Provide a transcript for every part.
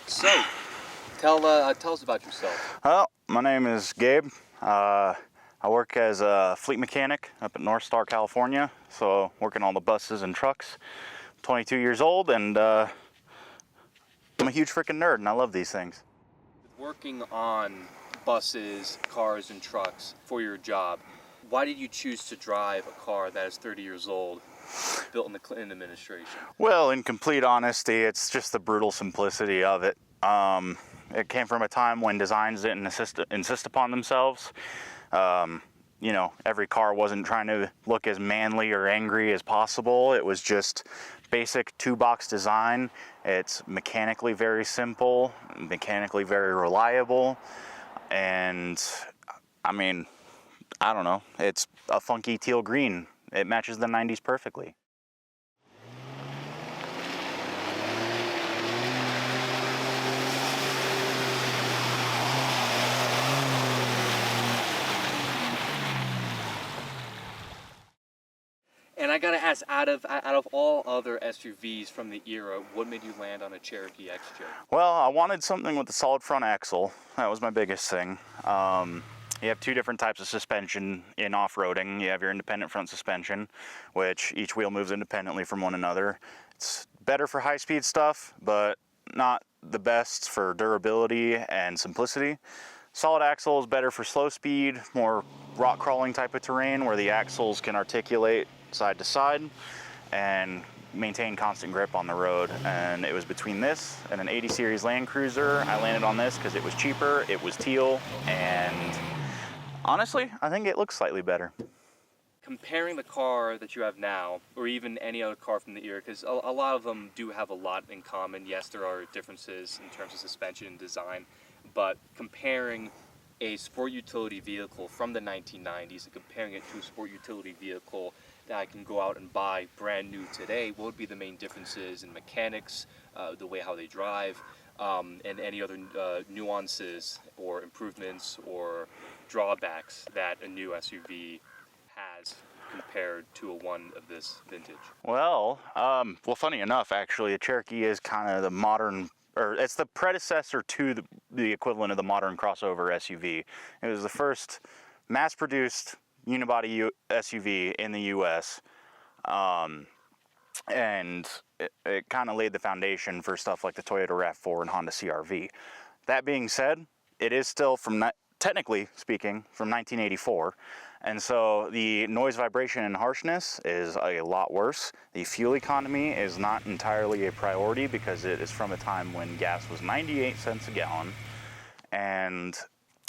So, tell us about yourself. Well, my name is Gabe. I work as a fleet mechanic up at North Star, California. So working on the buses and trucks. I'm 22 years old, and I'm a huge freaking nerd, and I love these things. Working on buses, cars, and trucks for your job, why did you choose to drive a car that is 30 years old, built in the Clinton administration? Well, in complete honesty, it's just the brutal simplicity of it. It came from a time when designs didn't insist upon themselves. You know, every car wasn't trying to look as manly or angry as possible. It was just basic two-box design. It's mechanically very simple, mechanically very reliable, and I mean, I don't know, it's a funky teal green. It matches the 90s perfectly. And I gotta ask, out of all other SUVs from the era, what made you land on a Cherokee XJ? Well, I wanted something with a solid front axle. That was my biggest thing. You have two different types of suspension in off-roading. You have your independent front suspension, which each wheel moves independently from one another. It's better for high-speed stuff, but not the best for durability and simplicity. Solid axle is better for slow speed, more rock crawling type of terrain where the axles can articulate side to side and maintain constant grip on the road. And it was between this and an 80 series Land Cruiser. I landed on this because it was cheaper, it was teal, and honestly, I think it looks slightly better. Comparing the car that you have now, or even any other car from the era, because a lot of them do have a lot in common. Yes, there are differences in terms of suspension and design, but comparing a sport utility vehicle from the 1990s and comparing it to a sport utility vehicle that I can go out and buy brand new today, what would be the main differences in mechanics, the way how they drive, and any other nuances or improvements or drawbacks that a new SUV has compared to a one of this vintage? Well, funny enough, actually, a Cherokee is kind of the modern, or it's the predecessor to the equivalent of the modern crossover SUV. It was the first mass-produced unibody SUV in the U.S., and it kind of laid the foundation for stuff like the Toyota RAV4 and Honda CR-V. That being said, it is still technically speaking, from 1984, and so the noise, vibration, and harshness is a lot worse. The fuel economy is not entirely a priority because it is from a time when gas was 98 cents a gallon, and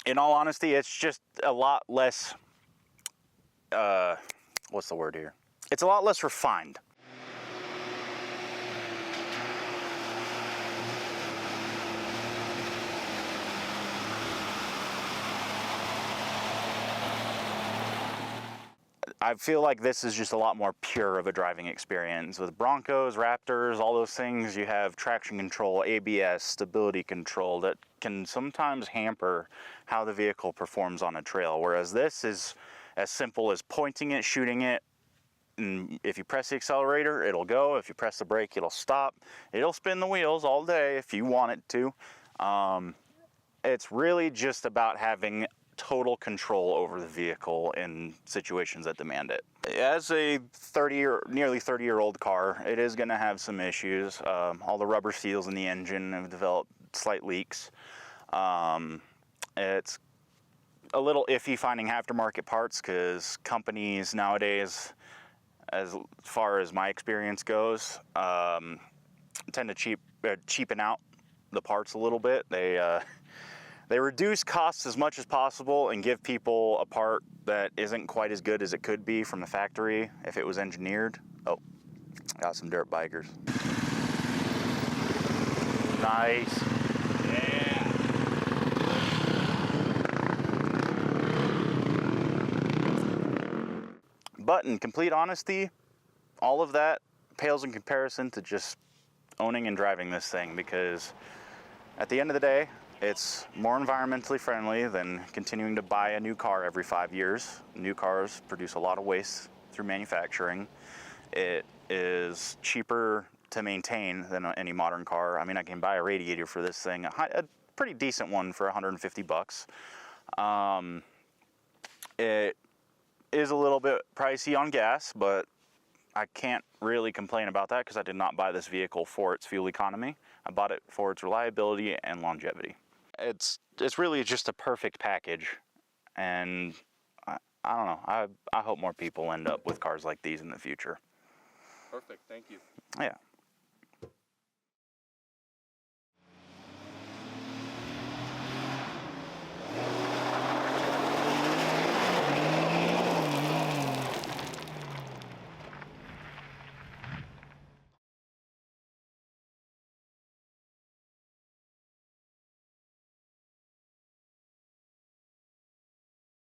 in all honesty, it's just a lot less, what's the word here? It's a lot less refined. I feel like this is just a lot more pure of a driving experience. With Broncos, Raptors, all those things, you have traction control, ABS, stability control that can sometimes hamper how the vehicle performs on a trail, whereas this is as simple as pointing it, shooting it, and if you press the accelerator, it'll go. If you press the brake, it'll stop. It'll spin the wheels all day if you want it to. It's really just about having total control over the vehicle in situations that demand it. As a nearly 30-year-old car, it is going to have some issues. All the rubber seals in the engine have developed slight leaks. It's a little iffy finding aftermarket parts because companies nowadays, as far as my experience goes, tend to cheapen out the parts a little bit. They reduce costs as much as possible and give people a part that isn't quite as good as it could be from the factory if it was engineered. Oh, got some dirt bikers. Nice. Yeah. But in complete honesty, all of that pales in comparison to just owning and driving this thing, because at the end of the day, it's more environmentally friendly than continuing to buy a new car every 5 years. New cars produce a lot of waste through manufacturing. It is cheaper to maintain than any modern car. I mean, I can buy a radiator for this thing, a pretty decent one for 150 bucks. It is a little bit pricey on gas, but I can't really complain about that because I did not buy this vehicle for its fuel economy. I bought it for its reliability and longevity. It's really just a perfect package, and I don't know. I hope more people end up with cars like these in the future. Perfect. Thank you. Yeah.